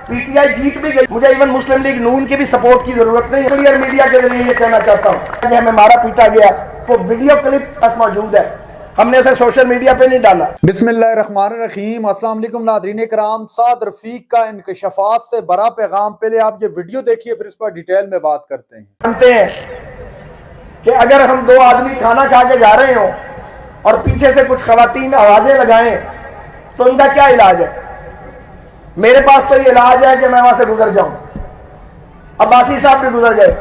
P T I جیت بھی گئی، مجھے ایون مسلم لیگ نون کی بھی سپورٹ کی ضرورت نہیں ہے۔ کلیئر میڈیا کے ذریعے یہ کہنا چاہتا ہوں کہ ہمیں مارا پیٹا گیا، وہ ویڈیو کلپ بس موجود ہے، ہم نے اسے سوشل میڈیا پہ نہیں ڈالا۔ بسم اللہ الرحمن الرحیم۔ السلام علیکم ناظرین کرام، سعد رفیق کا انکشافات سے بڑا پیغام، پہلے آپ یہ ویڈیو دیکھیے پھر اس پر ڈیٹیل میں بات کرتے ہیں۔ جانتے ہیں کہ اگر ہم دو آدمی کھانا کھا کے جا رہے ہوں اور پیچھے سے کچھ خواتین آوازیں لگائیں تو ان کا کیا علاج ہے؟ میرے پاس تو یہ علاج ہے کہ میں وہاں سے گزر جاؤں۔ عباسی صاحب بھی گزر گئے،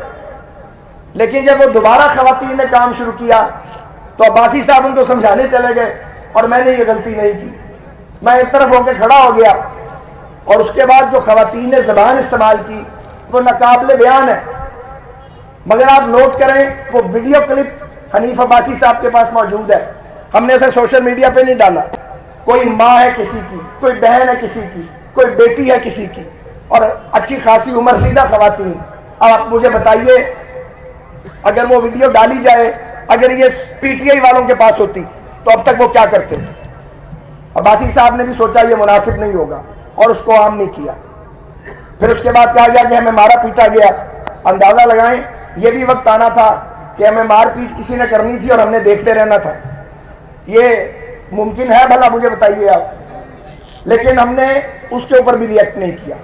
لیکن جب وہ دوبارہ خواتین نے کام شروع کیا تو عباسی صاحب ان کو سمجھانے چلے گئے اور میں نے یہ غلطی نہیں کی، میں ایک طرف ہو کے کھڑا ہو گیا، اور اس کے بعد جو خواتین نے زبان استعمال کی وہ ناقابل بیان ہے۔ مگر آپ نوٹ کریں وہ ویڈیو کلپ حنیف عباسی صاحب کے پاس موجود ہے، ہم نے اسے سوشل میڈیا پہ نہیں ڈالا۔ کوئی ماں ہے کسی کی، کوئی بہن ہے کسی کی، کوئی بیٹی ہے کسی کی، اور اچھی خاصی عمر سیدہ خواتین۔ اب آپ مجھے بتائیے اگر وہ ویڈیو ڈالی جائے، اگر یہ پی ٹی آئی والوں کے پاس ہوتی تو اب تک وہ کیا کرتے؟ عباسی صاحب نے بھی سوچا یہ مناسب نہیں ہوگا اور اس کو عام نہیں کیا۔ پھر اس کے بعد کہا گیا کہ ہمیں مارا پیٹا گیا۔ اندازہ لگائیں یہ بھی وقت آنا تھا کہ ہمیں مار پیٹ کسی نے کرنی تھی اور ہم نے دیکھتے رہنا تھا۔ یہ ممکن ہے بھلا؟ مجھے بتائیے آپ۔ لیکن ہم نے اس کے اوپر بھی ریئیکٹ نہیں کیا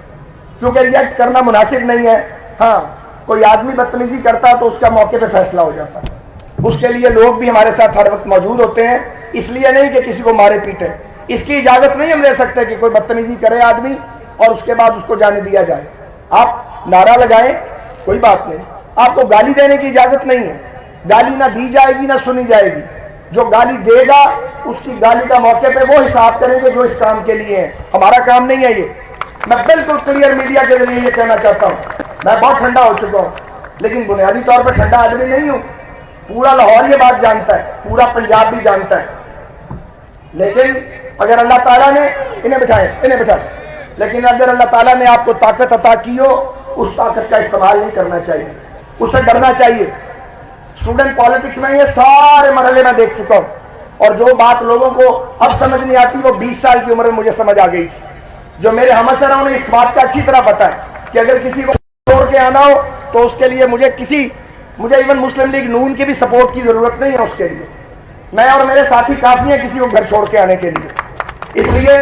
کیونکہ ریئیکٹ کرنا مناسب نہیں ہے۔ ہاں کوئی آدمی بدتمیزی کرتا تو اس کا موقع پہ فیصلہ ہو جاتا، اس کے لیے لوگ بھی ہمارے ساتھ ہر وقت موجود ہوتے ہیں، اس لیے نہیں کہ کسی کو مارے پیٹے۔ اس کی اجازت نہیں ہم دے سکتے کہ کوئی بدتمیزی کرے آدمی اور اس کے بعد اس کو جانے دیا جائے۔ آپ نعرہ لگائیں کوئی بات نہیں، آپ کو گالی دینے کی اجازت نہیں ہے، گالی نہ دی جائے گی نہ سنی جائے گی۔ جو گالی دے گا اس کی گالی کا موقع پہ وہ حساب کریں گے جو اس کام کے لیے ہے، ہمارا کام نہیں ہے یہ۔ میں بالکل کلیئر میڈیا کے ذریعے یہ کہنا چاہتا ہوں، میں بہت ٹھنڈا ہو چکا ہوں، لیکن بنیادی طور پر ٹھنڈا آدمی نہیں ہوں۔ پورا لاہور یہ بات جانتا ہے، پورا پنجاب بھی جانتا ہے، لیکن اگر اللہ تعالیٰ نے انہیں بٹھائے، لیکن اگر اللہ تعالیٰ نے آپ کو طاقت عطا کی ہو اس طاقت کا استعمال نہیں کرنا چاہیے، اس سے ڈرنا چاہیے۔ اسٹوڈنٹ پالیٹکس میں یہ سارے مرحلے میں دیکھ چکا ہوں، اور جو بات لوگوں کو اب سمجھ نہیں آتی وہ 20 سال کی عمر میں مجھے سمجھ آ گئی تھی۔ جو میرے ہم اثر ہیں انہیں اس بات کا اچھی طرح پتا ہے کہ اگر کسی کو چھوڑ کے آنا ہو تو اس کے لیے مجھے ایون مسلم لیگ نون کی بھی سپورٹ کی ضرورت نہیں ہے۔ اس کے لیے میں اور میرے ساتھی کافی ہیں کسی کو گھر چھوڑ کے آنے کے لیے۔ اس لیے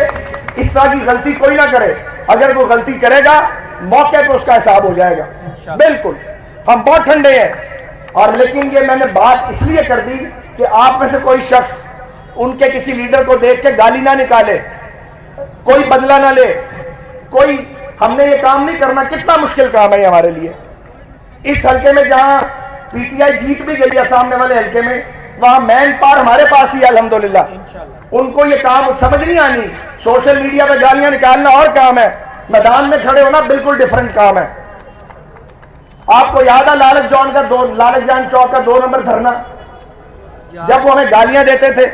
اس طرح کی غلطی کوئی نہ کرے، اگر وہ غلطی کرے گا موقع پہ اس کا حساب ہو جائے گا۔ بالکل ہم بہت ٹھنڈے ہیں، اور لیکن یہ میں نے بات اس لیے کر دی کہ آپ میں سے کوئی شخص ان کے کسی لیڈر کو دیکھ کے گالی نہ نکالے، کوئی بدلہ نہ لے، ہم نے یہ کام نہیں کرنا۔ کتنا مشکل کام ہے یہ ہمارے لیے۔ اس حلقے میں جہاں پی ٹی آئی جیت بھی گئی ہے سامنے والے حلقے میں، وہاں مین پاور ہمارے پاس ہی ہے الحمدللہ۔ ان کو یہ کام سمجھ نہیں آنی، سوشل میڈیا پہ گالیاں نکالنا اور کام ہے، میدان میں کھڑے ہونا بالکل ڈیفرنٹ کام ہے۔ آپ کو یاد ہے لالچ جان چوک کا 2 نمبر دھرنا، جب وہ ہمیں گالیاں دیتے تھے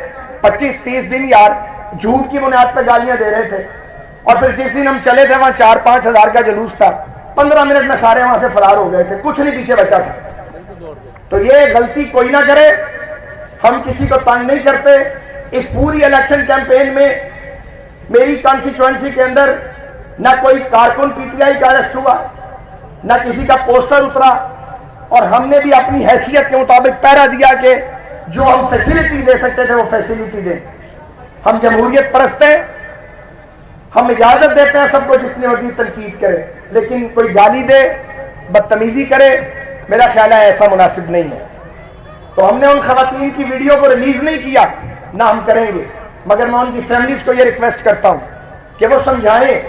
25-30 دن یار جھوٹ کی بنیاد پہ گالیاں دے رہے تھے، اور پھر جس دن ہم چلے تھے وہاں 4-5 ہزار کا جلوس تھا، 15 منٹ میں سارے وہاں سے فرار ہو گئے تھے، کچھ نہیں پیچھے بچا تھا۔ تو یہ غلطی کوئی نہ کرے، ہم کسی کو تنگ نہیں کرتے۔ اس پوری الیکشن کیمپین میں میری کانسٹیچوئنسی کے اندر نہ کوئی کارکن پی ٹی آئی کا اریسٹ ہوا، نہ کسی کا پوسٹر اترا، اور ہم نے بھی اپنی حیثیت کے مطابق پہرا دیا کہ جو ہم فیسلٹی دے سکتے تھے وہ فیسلٹی دیں۔ ہم جمہوریت پرست ہیں، ہم اجازت دیتے ہیں سب کو جتنی مرضی تنقید کرے، لیکن کوئی گالی دے، بدتمیزی کرے، میرا خیال ہے ایسا مناسب نہیں ہے۔ تو ہم نے ان خواتین کی ویڈیو کو ریلیز نہیں کیا، نہ ہم کریں گے، مگر میں ان کی فیملیز کو یہ ریکویسٹ کرتا ہوں کہ وہ سمجھائیں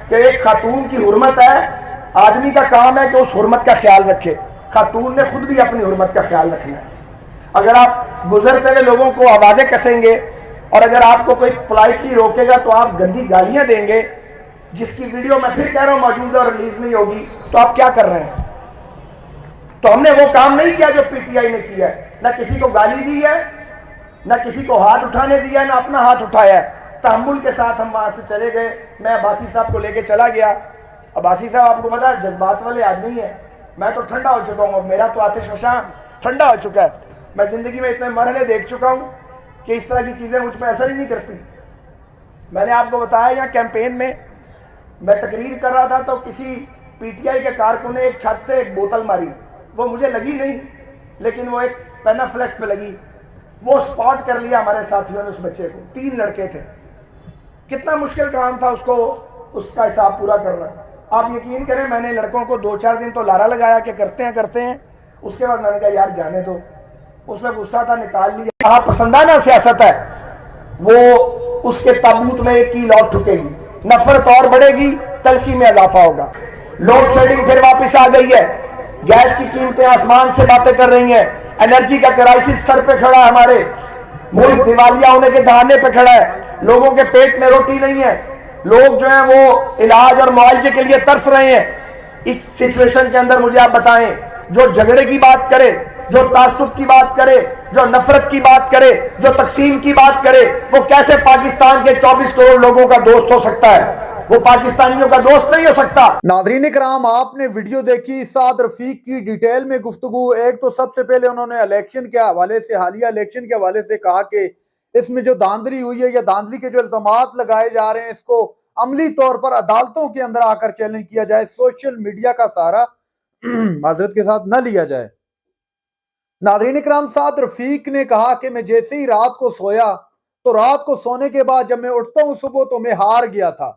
کہ ایک خاتون کی حرمت ہے، آدمی کا کام ہے کہ اس حرمت کا خیال رکھے، خاتون نے خود بھی اپنی حرمت کا خیال رکھنا ہے۔ اگر آپ گزرتے ہوئے لوگوں کو آوازیں کسیں گے اور اگر آپ کو کوئی پولائٹلی روکے گا تو آپ گندی گالیاں دیں گے، جس کی ویڈیو میں پھر کہہ رہا ہوں موجود ہے اور ریلیز نہیں ہوگی، تو آپ کیا کر رہے ہیں؟ تو ہم نے وہ کام نہیں کیا جو پی ٹی آئی نے کیا ہے، نہ کسی کو گالی دی ہے، نہ کسی کو ہاتھ اٹھانے دیا ہے، نہ اپنا ہاتھ اٹھایا ہے۔ تحمل کے ساتھ ہم وہاں سے چلے گئے، میں عباسی صاحب کو لے کے چلا گیا۔ عباسی صاحب آپ کو پتا ہے جذبات والے آدمی ہیں، میں تو ٹھنڈا ہو چکا ہوں، میرا تو آتش فشاں ٹھنڈا ہو چکا ہے۔ میں زندگی میں اتنے مرحلے دیکھ چکا ہوں کہ اس طرح کی چیزیں مجھ پہ اثر ہی نہیں کرتی۔ میں نے آپ کو بتایا یہاں کیمپین میں میں تقریر کر رہا تھا تو کسی پی ٹی آئی کے کارکن نے ایک چھت سے ایک بوتل ماری، وہ مجھے لگی نہیں لیکن وہ ایک پینافلیکس پہ لگی، وہ سپاٹ کر لیا ہمارے ساتھیوں نے اس بچے کو، 3 لڑکے تھے، کتنا مشکل کام تھا اس کو اس کا حساب پورا کرنا۔ آپ یقین کریں میں نے لڑکوں کو 2-4 دن تو لارا لگایا کہ کرتے ہیں، اس کے بعد میں نے کہا یار جانے دو، اس میں غصہ تھا نکال لیا۔ کہاں پسندانہ سیاست ہے وہ اس کے تابوت میں ایک کیل اور ٹھکے گی، نفرت اور بڑھے گی، تلخی میں اضافہ ہوگا۔ لوڈ شیڈنگ پھر واپس آ گئی ہے، گیس کی قیمتیں آسمان سے باتیں کر رہی ہیں، انرجی کا کرائسس سر پہ کھڑا ہے، ہمارے ملک دیوالیہ ہونے کے دہانے پہ کھڑا ہے، لوگوں کے پیٹ میں روٹی نہیں ہے، لوگ جو ہیں وہ علاج اور معالجے کے لیے ترس رہے ہیں۔ اس سچویشن کے اندر مجھے آپ بتائیں، جو جھگڑے کی بات کرے، جو تعصب کی بات کرے، جو نفرت کی بات کرے، جو تقسیم کی بات کرے، وہ کیسے پاکستان کے 24 کروڑ لوگوں کا دوست ہو سکتا ہے؟ وہ پاکستانیوں کا دوست نہیں ہو سکتا۔ ناظرین کرام، آپ نے ویڈیو دیکھی سعد رفیق کی ڈیٹیل میں گفتگو۔ ایک تو سب سے پہلے انہوں نے الیکشن کے حوالے سے، حالیہ الیکشن کے حوالے سے کہا کہ اس میں جو دھاندلی ہوئی ہے یا دھاندلی کے جو الزامات لگائے جا رہے ہیں اس کو عملی طور پر عدالتوں کے اندر آ کر چیلنج کیا جائے، سوشل میڈیا کا سہارا معذرت کے ساتھ نہ لیا جائے۔ ناظرین اکرام، سعد رفیق نے کہا کہ میں جیسے ہی رات کو سویا تو رات کو سونے کے بعد جب میں اٹھتا ہوں صبح تو میں ہار گیا تھا،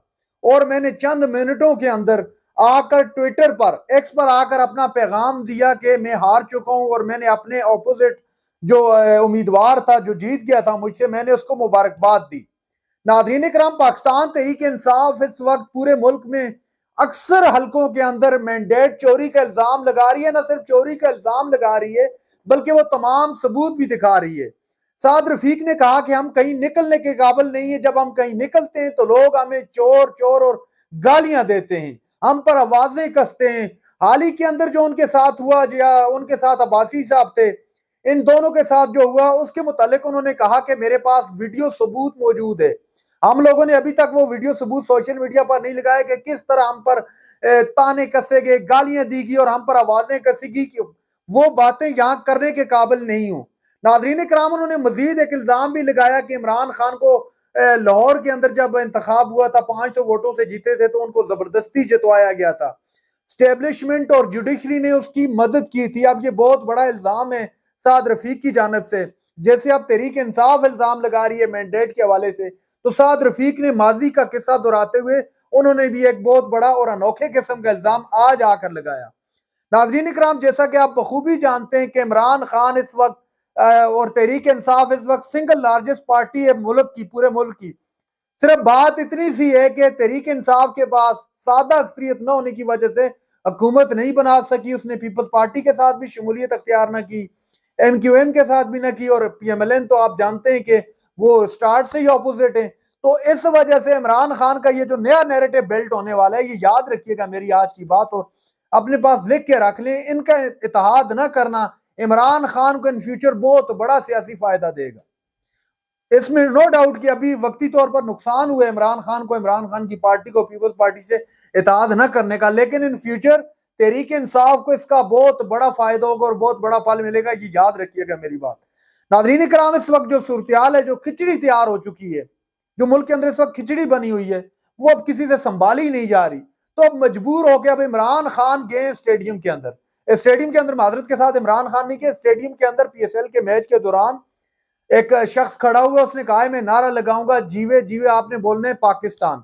اور میں نے چند منٹوں کے اندر آ کر ٹویٹر پر، ایکس پر آ کر اپنا پیغام دیا کہ میں ہار چکا ہوں، اور میں نے اپنے اپوزٹ جو امیدوار تھا جو جیت گیا تھا مجھ سے، میں نے اس کو مبارکباد دی۔ ناظرین اکرام، پاکستان تحریک انصاف اس وقت پورے ملک میں اکثر حلقوں کے اندر مینڈیٹ چوری کا الزام لگا رہی ہے، نہ صرف چوری کا الزام لگا رہی ہے بلکہ وہ تمام ثبوت بھی دکھا رہی ہے۔ سعد رفیق نے کہا کہ ہم کہیں نکلنے کے قابل نہیں ہیں، جب ہم کہیں نکلتے ہیں تو لوگ ہمیں چور چور اور گالیاں دیتے ہیں، ہم پر آوازیں کستے ہیں۔ حال ہی کے اندر جو ان کے ساتھ ہوا، یا ان کے ساتھ عباسی صاحب تھے، ان دونوں کے ساتھ جو ہوا اس کے متعلق انہوں نے کہا کہ میرے پاس ویڈیو ثبوت موجود ہے۔ ہم لوگوں نے ابھی تک وہ ویڈیو ثبوت سوشل میڈیا پر نہیں لگایا کہ کس طرح ہم پر تانے کسے گئے، گالیاں دی گئی اور ہم پر آوازیں کسی گئی، کہ وہ باتیں یہاں کرنے کے قابل نہیں ہوں۔ ناظرین کرام، انہوں نے مزید ایک الزام بھی لگایا کہ عمران خان کو لاہور کے اندر جب انتخاب ہوا تھا 500 ووٹوں سے جیتے تھے تو ان کو زبردستی جتوایا گیا تھا، اسٹیبلشمنٹ اور جوڈیشری نے اس کی مدد کی تھی۔ اب یہ بہت بڑا الزام ہے سعد رفیق کی جانب سے، جیسے اب تحریک انصاف الزام لگا رہی ہے مینڈیٹ کے حوالے سے، تو سعد رفیق نے ماضی کا قصہ دہراتے ہوئے انہوں نے بھی ایک بہت بڑا اور انوکھے قسم کا الزام آج آ کر لگایا۔ ناظرین اکرام، جیسا کہ آپ بخوبی جانتے ہیں کہ عمران خان اس وقت اور تحریک انصاف اس وقت سنگل لارجسٹ پارٹی ہے ملک کی، پورے ملک کی۔ صرف بات اتنی سی ہے کہ تحریک انصاف کے پاس سادہ اکثریت نہ ہونے کی وجہ سے حکومت نہیں بنا سکی، اس نے پیپلز پارٹی کے ساتھ بھی شمولیت اختیار نہ کی، ایم کیو ایم کے ساتھ بھی نہ کی، اور پی ایم ایل این تو آپ جانتے ہیں کہ وہ سٹارٹ سے ہی اپوزٹ ہیں۔ تو اس وجہ سے عمران خان کا یہ جو نیا نیریٹو بلٹ ہونے والا ہے، یہ یاد رکھیے گا میری آج کی بات، اور اپنے پاس لکھ کے رکھ لیں، ان کا اتحاد نہ کرنا عمران خان کو ان فیوچر بہت بڑا سیاسی فائدہ دے گا۔ اس میں نو ڈاؤٹ کہ ابھی وقتی طور پر نقصان ہوئے عمران خان کو، عمران خان کی پارٹی کو، پیپلز پارٹی سے اتحاد نہ کرنے کا، لیکن ان فیوچر تحریک انصاف کو اس کا بہت بڑا فائدہ ہوگا اور بہت بڑا پھل ملے گا، یہ یاد رکھیے گا میری بات۔ ناظرین کرام، اس وقت جو صورتحال ہے، جو کھچڑی تیار ہو چکی ہے، جو ملک کے اندر اس وقت کھچڑی بنی ہوئی ہے، وہ اب کسی سے سنبھالی نہیں جا رہی، تو اب مجبور ہو کے اب عمران خان گئے اسٹیڈیم کے اندر۔ اسٹیڈیم کے اندر معذرت کے ساتھ عمران خان نہیں کہ اسٹیڈیم کے اندر پی ایس ایل کے میچ کے دوران ایک شخص کھڑا ہوا، اس نے کہا میں نعرہ لگاؤں گا جیوے جیوے آپ نے بولنا ہے پاکستان۔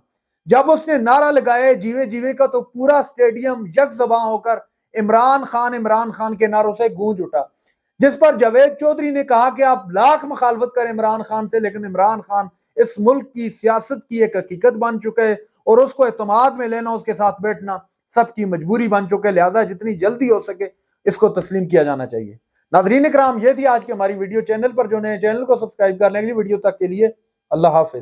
جب اس نے نعرہ لگایا جیوے جیوے کا تو پورا اسٹیڈیم یک زباں ہو کر عمران خان کے نعروں سے گونج اٹھا، جس پر جاوید چودھری نے کہا کہ آپ لاکھ مخالفت کریں عمران خان سے، لیکن عمران خان اس ملک کی سیاست کی ایک حقیقت بن چکا ہے، اور اس کو اعتماد میں لینا، اس کے ساتھ بیٹھنا سب کی مجبوری بن چکے، لہذا جتنی جلدی ہو سکے اس کو تسلیم کیا جانا چاہیے۔ ناظرین اکرام، یہ تھی آج کی ہماری ویڈیو۔ چینل پر جو نئے چینل کو سبسکرائب کر لیں، اگلی ویڈیو تک کے لیے اللہ حافظ۔